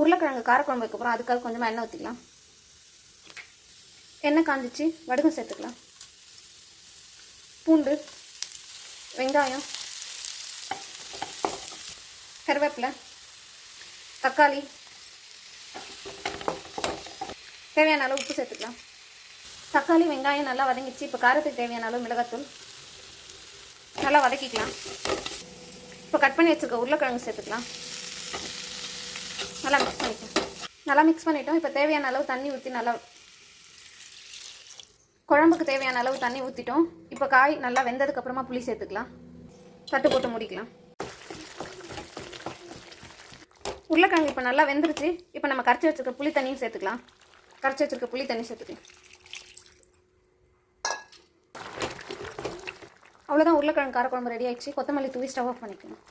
உருளைக்கிழங்கு காரக்குழம்பு வைக்க போகிறோம். அதுக்காக கொஞ்சமாக எண்ணெய் ஊற்றிக்கலாம். எண்ணெய் காஞ்சிச்சு, வடகம் சேர்த்துக்கலாம். பூண்டு, வெங்காயம், கருவேப்பிலை, தக்காளி, தேவையான அளவு உப்பு சேர்த்துக்கலாம். தக்காளி வெங்காயம் நல்லா வதங்கிச்சு. இப்போ காரத்துக்கு தேவையான அளவு மிளகாத்தூள் நல்லா வதக்கிக்கலாம். இப்போ கட் பண்ணி வச்சுருக்க உருளைக்கிழங்கு சேர்த்துக்கலாம். நல்லா மிக்ஸ் பண்ணிட்டோம். இப்போ தேவையான அளவு தண்ணி ஊற்றி குழம்புக்கு தேவையான அளவு தண்ணி ஊற்றிட்டோம். இப்போ காய் நல்லா வெந்ததுக்கப்புறமா புளி சேர்த்துக்கலாம். தட்டு போட்டு முடிக்கலாம். உருளைக்கிழங்கு இப்போ நல்லா வெந்துருச்சு. இப்போ நம்ம கரைச்சி வச்சுருக்க புளி தண்ணியும் சேர்த்துக்கலாம். கரைச்சி வச்சுருக்க புளி தண்ணி சேர்த்துக்கலாம். அவ்வளோதான், உருளைக்கிழங்கு காரக்குழம்பு ரெடி ஆகிடுச்சு. கொத்தமல்லி தூவி ஸ்டவ் ஆஃப் பண்ணிக்கலாம்.